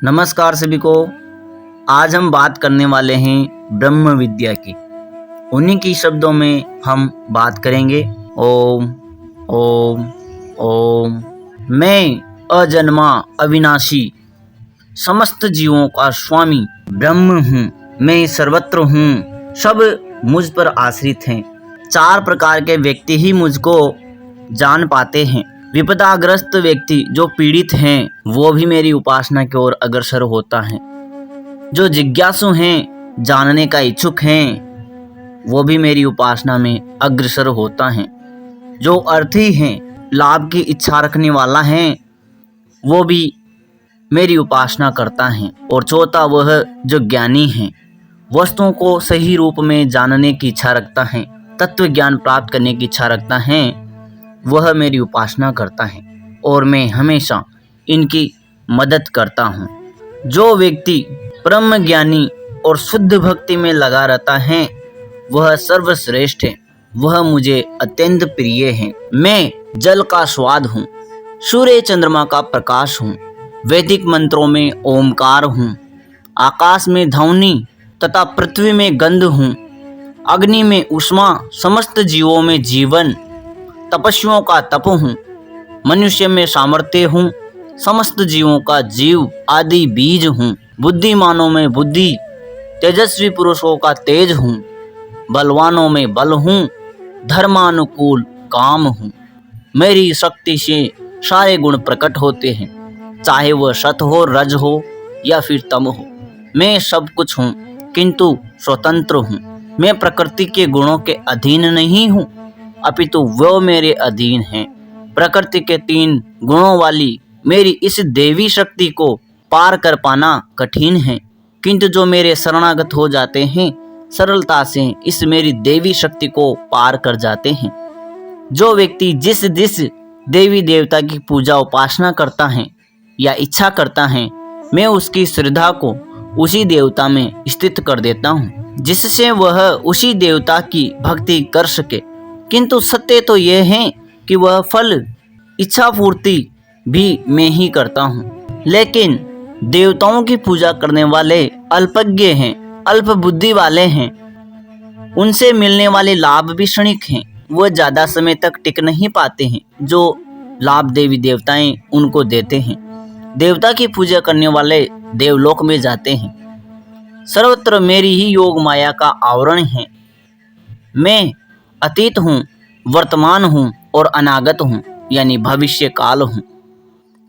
नमस्कार सभी को। आज हम बात करने वाले हैं ब्रह्म विद्या की। उन्हीं की शब्दों में हम बात करेंगे। ओम ओम ओम। मैं अजन्मा अविनाशी समस्त जीवों का स्वामी ब्रह्म हूँ। मैं सर्वत्र हूँ, सब मुझ पर आश्रित हैं। 4 प्रकार के व्यक्ति ही मुझको जान पाते हैं। विपदाग्रस्त व्यक्ति जो पीड़ित हैं वो भी मेरी उपासना की ओर अग्रसर होता है। जो जिज्ञासु हैं, जानने का इच्छुक हैं, वो भी मेरी उपासना में अग्रसर होता है। जो अर्थी हैं, लाभ की इच्छा रखने वाला है, वो भी मेरी उपासना करता है। और चौथा वह जो ज्ञानी है, वस्तुओं को सही रूप में जानने की इच्छा रखता है, तत्व ज्ञान प्राप्त करने की इच्छा रखता है, वह मेरी उपासना करता है और मैं हमेशा इनकी मदद करता हूँ। जो व्यक्ति ब्रह्म ज्ञानी और शुद्ध भक्ति में लगा रहता है वह सर्वश्रेष्ठ है, वह मुझे अत्यंत प्रिय है। मैं जल का स्वाद हूँ, सूर्य चंद्रमा का प्रकाश हूँ, वैदिक मंत्रों में ओमकार हूँ, आकाश में ध्वनि तथा पृथ्वी में गंध हूँ, अग्नि में उष्मा, समस्त जीवों में जीवन, तपस्वियों का तप हूँ, मनुष्य में सामर्थ्य हूँ, समस्त जीवों का जीव आदि बीज हूँ, बुद्धिमानों में बुद्धि, तेजस्वी पुरुषों का तेज हूँ, बलवानों में बल हूँ, धर्मानुकूल काम हूँ। मेरी शक्ति से सारे गुण प्रकट होते हैं, चाहे वह सत हो, रज हो या फिर तम हो। मैं सब कुछ हूँ किंतु स्वतंत्र हूँ। मैं प्रकृति के गुणों के अधीन नहीं हूँ, अपितु वो मेरे अधीन हैं। प्रकृति के 3 गुणों वाली मेरी इस देवी शक्ति को पार कर पाना कठिन है, किंतु जो मेरे शरणागत हो जाते हैं सरलता से इस मेरी देवी शक्ति को पार कर जाते हैं। जो व्यक्ति जिस देवी देवता की पूजा उपासना करता है या इच्छा करता है, मैं उसकी श्रद्धा को उसी देवता में स्थित कर देता हूँ, जिससे वह उसी देवता की भक्ति कर सके। किंतु सत्य तो यह है कि वह फल इच्छा पूर्ति भी मैं ही करता हूँ। लेकिन देवताओं की पूजा करने वाले अल्पज्ञ हैं, अल्प बुद्धि वाले हैं, उनसे मिलने वाले लाभ भी क्षणिक हैं, वह ज़्यादा समय तक टिक नहीं पाते हैं। जो लाभ देवी देवताएं उनको देते हैं, देवता की पूजा करने वाले देवलोक में जाते हैं। सर्वत्र मेरी ही योग माया का आवरण है। मैं अतीत हूँ, वर्तमान हूँ और अनागत हूँ, यानी भविष्य काल हूँ।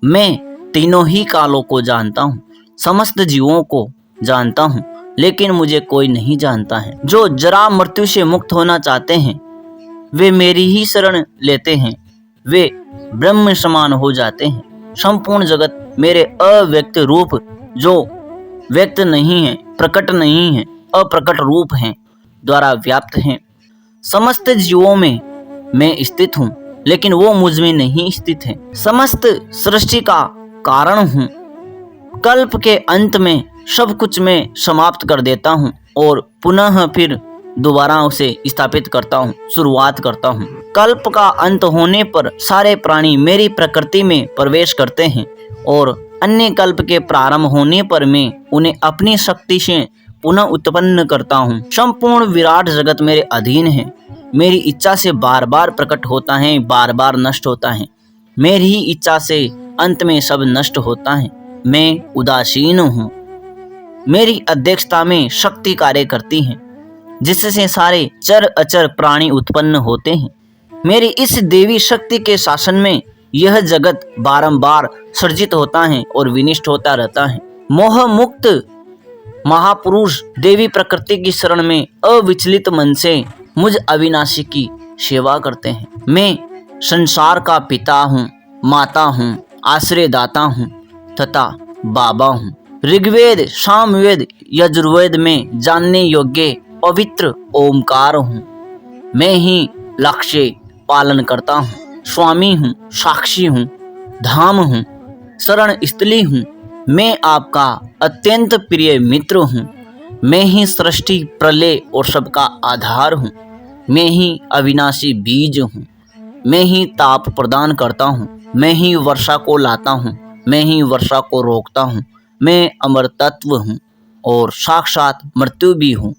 मैं तीनों ही कालों को जानता हूँ, समस्त जीवों को जानता हूँ, लेकिन मुझे कोई नहीं जानता है। जो जरा मृत्यु से मुक्त होना चाहते हैं वे मेरी ही शरण लेते हैं, वे ब्रह्म समान हो जाते हैं। संपूर्ण जगत मेरे अव्यक्त रूप, जो व्यक्त नहीं है, प्रकट नहीं है, अप्रकट रूप हैं, द्वारा व्याप्त हैं। समस्त जीवों में मैं स्थित हूँ, लेकिन वो मुझ में नहीं स्थित है। समस्त सृष्टि का कारण हूँ। कल्प के अंत में सब कुछ मैं समाप्त कर देता हूँ और पुनः फिर दोबारा उसे स्थापित करता हूँ, शुरुआत करता हूँ। कल्प का अंत होने पर सारे प्राणी मेरी प्रकृति में प्रवेश करते हैं और अन्य कल्प के प्रारंभ होने पर मैं उन्हें अपनी शक्ति से पुनः उत्पन्न करता हूँ। संपूर्ण विराट जगत मेरे अधीन है। मेरी इच्छा से बार बार प्रकट होता है, बार बार नष्ट होता है। मेरी ही इच्छा से अंत में सब नष्ट होता है। मैं उदासीन हूँ। मेरी अध्यक्षता में शक्ति कार्य करती है, जिससे सारे चर अचर प्राणी उत्पन्न होते हैं। मेरी इस देवी शक्ति के शासन में यह जगत बारंबार सृजित होता है और विनिष्ट होता रहता है। मोह मुक्त महापुरुष देवी प्रकृति की शरण में अविचलित मन से मुझ अविनाशी की सेवा करते हैं। मैं संसार का पिता हूँ, माता हूँ, आश्रयदाता हूँ तथा बाबा हूँ। ऋग्वेद, सामवेद, यजुर्वेद में जानने योग्य पवित्र ओमकार हूँ। मैं ही लक्ष्य पालन करता हूँ, स्वामी हूँ, साक्षी हूँ, धाम हूँ, शरण स्थली हूँ। मैं आपका अत्यंत प्रिय मित्र हूँ। मैं ही सृष्टि, प्रलय और सबका आधार हूँ। मैं ही अविनाशी बीज हूँ। मैं ही ताप प्रदान करता हूँ। मैं ही वर्षा को लाता हूँ। मैं ही वर्षा को रोकता हूँ। मैं अमर तत्व हूँ और साक्षात मृत्यु भी हूँ।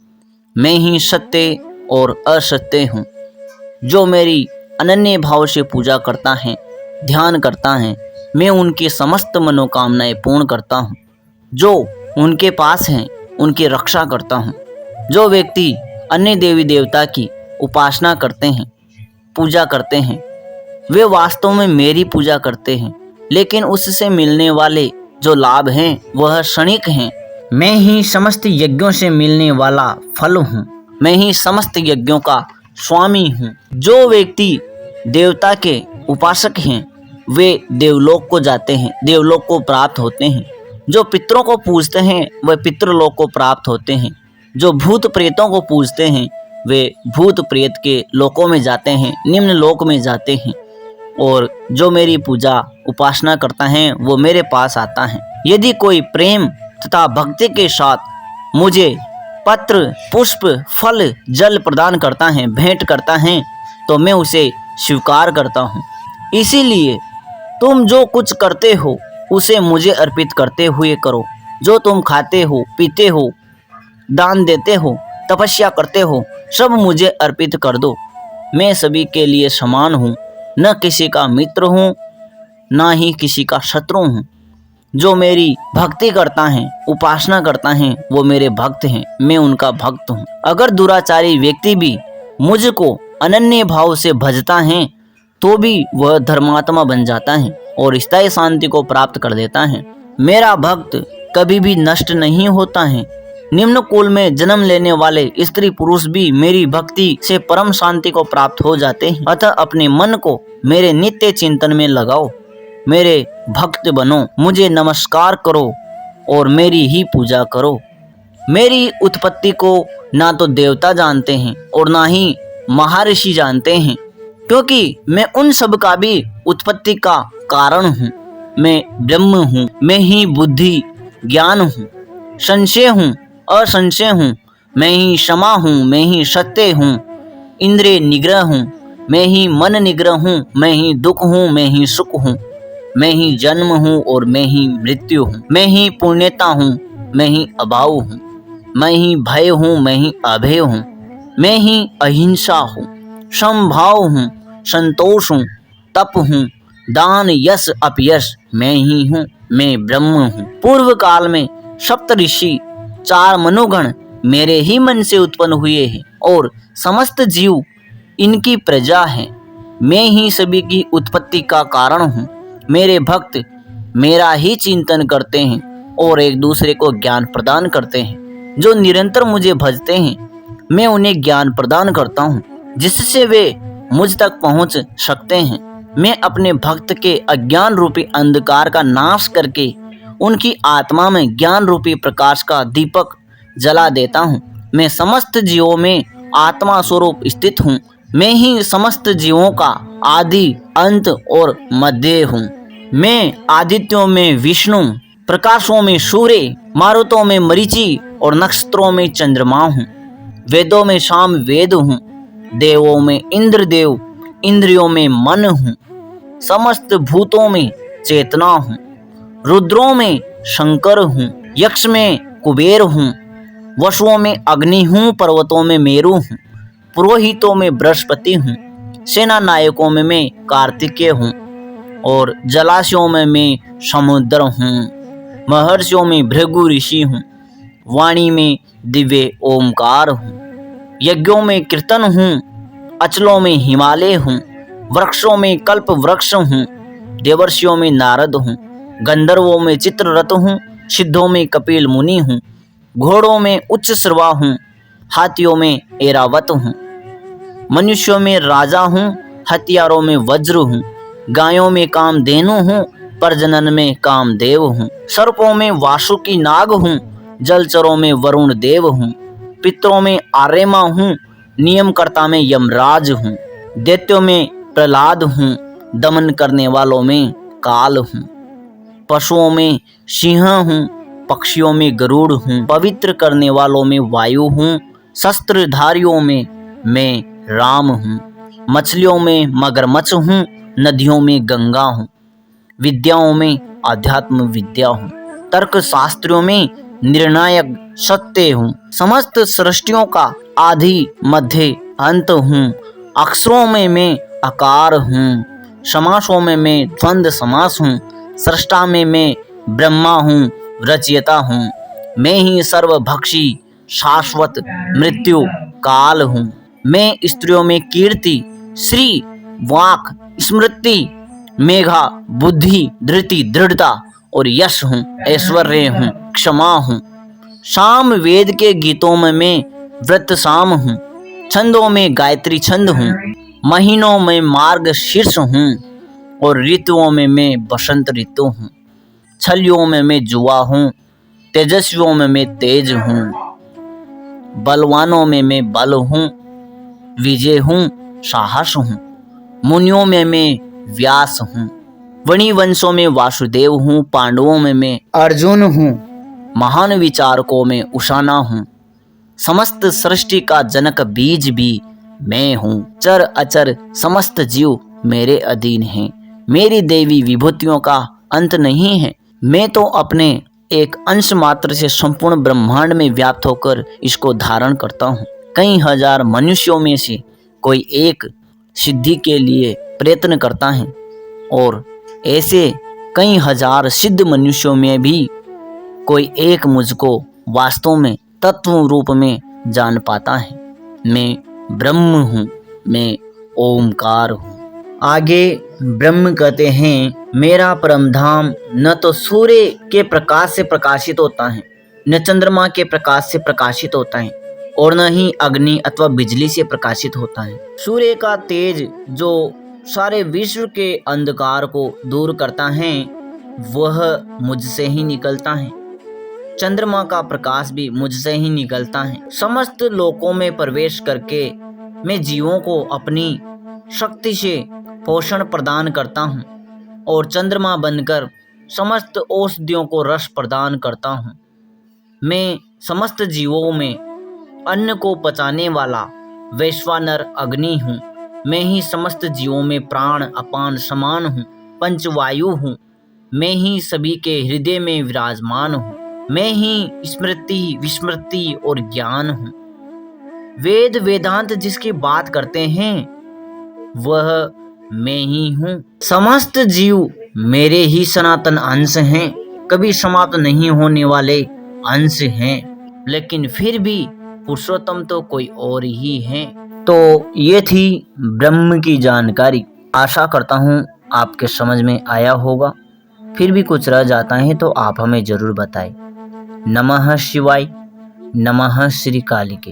मैं ही सत्य और असत्य हूँ। जो मेरी अनन्य भाव से पूजा करता है, ध्यान करता है, मैं उनकी समस्त मनोकामनाएं पूर्ण करता हूँ। जो उनके पास हैं उनकी रक्षा करता हूँ। जो व्यक्ति अन्य देवी देवता की उपासना करते हैं, पूजा करते हैं, वे वास्तव में मेरी पूजा करते हैं, लेकिन उससे मिलने वाले जो लाभ हैं वह क्षणिक हैं। मैं ही समस्त यज्ञों से मिलने वाला फल हूँ। मैं ही समस्त यज्ञों का स्वामी हूँ। जो व्यक्ति देवता के उपासक हैं वे देवलोक को जाते हैं, देवलोक को प्राप्त होते हैं। जो पितरों को पूजते हैं वे पितृलोक को प्राप्त होते हैं। जो भूत प्रेतों को पूजते हैं वे भूत प्रेत के लोकों में जाते हैं, निम्न लोक में जाते हैं। और जो मेरी पूजा उपासना करता है वो मेरे पास आता है। यदि कोई प्रेम तथा भक्ति के साथ मुझे पत्र, पुष्प, फल, जल प्रदान करता है, भेंट करता है, तो मैं उसे स्वीकार करता हूँ। इसीलिए तुम जो कुछ करते हो उसे मुझे अर्पित करते हुए करो। जो तुम खाते हो, पीते हो, दान देते हो, तपस्या करते हो, सब मुझे अर्पित कर दो। मैं सभी के लिए समान हूँ, न किसी का मित्र हूँ, ना ही किसी का शत्रु हूँ। जो मेरी भक्ति करता है, उपासना करता है, वो मेरे भक्त हैं, मैं उनका भक्त हूँ। अगर दुराचारी व्यक्ति भी मुझको अनन्य भाव से भजता है तो भी वह धर्मात्मा बन जाता है और स्थायी शांति को प्राप्त कर देता है। मेरा भक्त कभी भी नष्ट नहीं होता है। निम्न कुल में जन्म लेने वाले स्त्री पुरुष भी मेरी भक्ति से परम शांति को प्राप्त हो जाते हैं। अतः अपने मन को मेरे नित्य चिंतन में लगाओ, मेरे भक्त बनो, मुझे नमस्कार करो और मेरी ही पूजा करो। मेरी उत्पत्ति को ना तो देवता जानते हैं और ना ही महर्षि जानते हैं, क्योंकि मैं उन सब का भी उत्पत्ति का कारण हूँ। मैं ब्रह्म हूँ। मैं ही बुद्धि, ज्ञान हूँ, संशय हूँ, असंशय हूँ। मैं ही क्षमा हूँ। मैं ही सत्य हूँ, इंद्रिय निग्रह हूँ। मैं ही मन निग्रह हूँ। मैं ही दुख हूँ। मैं ही सुख हूँ। मैं ही जन्म हूँ और मैं ही मृत्यु हूँ। मैं ही पुण्यता हूँ। मैं ही अभाव हूँ। मैं ही भय हूँ। मैं ही अभय हूँ। मैं ही अहिंसा हूँ, समभाव हूँ, संतोष हूँ, तप हूँ, दान, यश, अपयश मैं ही हूँ। मैं ब्रह्म हूँ। पूर्व काल में सप्त ऋषि, 4 मनोगण मेरे ही मन से उत्पन्न हुए हैं और समस्त जीव इनकी प्रजा है। मैं ही सभी की उत्पत्ति का कारण हूँ। मेरे भक्त मेरा ही चिंतन करते हैं और एक दूसरे को ज्ञान प्रदान करते हैं। जो निरंतर मुझे भजते हैं मैं उन्हें ज्ञान प्रदान करता हूँ, जिससे वे मुझ तक पहुँच सकते हैं। मैं अपने भक्त के अज्ञान रूपी अंधकार का नाश करके उनकी आत्मा में ज्ञान रूपी प्रकाश का दीपक जला देता हूँ। मैं समस्त जीवों में आत्मा स्वरूप स्थित हूँ। मैं ही समस्त जीवों का आदि, अंत और मध्य हूँ। मैं आदित्यों में विष्णु, प्रकाशों में सूर्य, मारुतों में मरीचि और नक्षत्रों में चंद्रमा हूँ। वेदों में साम वेद हूँ। देवों में इंद्र देव, इंद्रियों में मन हूँ। समस्त भूतों में चेतना हूँ। रुद्रों में शंकर हूँ। यक्ष में कुबेर हूँ। वसुओं में अग्नि हूँ। पर्वतों में मेरु हूँ। पुरोहितों में बृहस्पति हूँ। सेना नायकों में मैं कार्तिकेय हूँ और जलाशयों में मैं समुद्र हूँ। महर्षियों में भृगु ऋषि हूँ। वाणी में दिव्य ओमकार हूँ। यज्ञों में कीर्तन हूँ। अचलों में हिमालय हूँ। वृक्षों में कल्प वृक्ष हूँ। देवर्षियों में नारद हूँ। गंधर्वों में चित्ररथ हूँ। सिद्धों में कपिल मुनि हूँ। घोड़ों में उच्च श्रवा हूँ। हाथियों में ऐरावत हूँ। मनुष्यों में राजा हूँ। हथियारों में वज्र हूँ। गायों में कामधेनु हूँ। प्रजनन में कामदेव हूँ। सर्पों में वासुकी नाग हूँ। जलचरों में वरुण देव हूँ। पितरों में आर्यमा हूँ। नियमकर्ता में यमराज हूँ। दैत्यों में प्रहलाद हूँ। दमन करने वालों में काल हूँ। पशुओं में सिंह हूँ। पक्षियों में गरुड़ हूँ। पवित्र करने वालों में वायु हूँ। शस्त्रधारियों में मैं राम हूँ। मछलियों में मगरमच्छ हूँ। नदियों में गंगा हूँ। विद्याओं में आध्यात्म विद्या हूँ। तर्क शास्त्रों में निर्णायक सत्य हूँ। समस्त सृष्टियों का आदि मध्य अंत हूँ। अक्षरों में मैं आकार हूँ, समासों में मैं द्वंद्व समास हूँ, सृष्टा में मैं ब्रह्मा हूँ, रचयिता हूँ। मैं ही सर्वभक्षी शाश्वत मृत्यु काल हूँ। मैं स्त्रियों में कीर्ति, श्री, वाक, स्मृति, मेघा, बुद्धि, धृति, दृढ़ता और यश हूँ, ऐश्वर्य हूँ, क्षमा हूँ। साम वेद के गीतों में मैं व्रत साम हूँ, छंदों में गायत्री छंद हूँ, महीनों में मार्ग शीर्ष हूँ और ऋतुओं में मैं बसंत ऋतु हूँ। छलियों में मैं जुआ हूँ, तेजस्वियों में मैं तेज हूँ, बलवानों में मैं बल हूँ, विजय हूँ, साहस हूँ। मुनियों में मैं व्यास हूँ, वणि वंशों में वासुदेव हूँ, पांडवों में मैं अर्जुन हूँ, महान विचारकों में उषाना हूँ। समस्त सृष्टि का जनक बीज भी मैं हूँ। चर अचर समस्त जीव मेरे अधीन हैं। मेरी देवी विभूतियों का अंत नहीं है। मैं तो अपने एक अंश मात्र से संपूर्ण ब्रह्मांड में व्याप्त होकर इसको धारण करता हूँ। कई हजार मनुष्यों में से कोई एक सिद्धि के लिए प्रयत्न करता है और ऐसे कई हजार सिद्ध मनुष्यों में भी कोई एक मुझको वास्तव में तत्व रूप में जान पाता है। मैं ब्रह्म हूँ, मैं ओमकार हूँ। आगे ब्रह्म कहते हैं, मेरा परम धाम न तो सूर्य के प्रकाश से प्रकाशित होता है, न चंद्रमा के प्रकाश से प्रकाशित होता है और न ही अग्नि अथवा बिजली से प्रकाशित होता है। सूर्य का तेज जो सारे विश्व के अंधकार को दूर करता है वह मुझसे ही निकलता है। चंद्रमा का प्रकाश भी मुझसे ही निकलता है। समस्त लोकों में प्रवेश करके मैं जीवों को अपनी शक्ति से पोषण प्रदान करता हूँ और चंद्रमा बनकर समस्त औषधियों को रस प्रदान करता हूँ। मैं समस्त जीवों में अन्न को पचाने वाला वैश्वानर अग्नि हूँ। मैं ही समस्त जीवों में प्राण अपान समान हूँ, पंचवायु हूँ। मैं ही सभी के हृदय में विराजमान हूँ। मैं ही स्मृति, विस्मृति और ज्ञान हूँ। वेद वेदांत जिसकी बात करते हैं वह मैं ही हूँ। समस्त जीव मेरे ही सनातन अंश हैं, कभी समाप्त नहीं होने वाले अंश हैं, लेकिन फिर भी पुरुषोत्तम तो कोई और ही है। तो ये थी ब्रह्म की जानकारी। आशा करता हूँ आपके समझ में आया होगा। फिर भी कुछ रह जाता है तो आप हमें जरूर बताएं। नमः शिवाय, नमः श्री कालिके।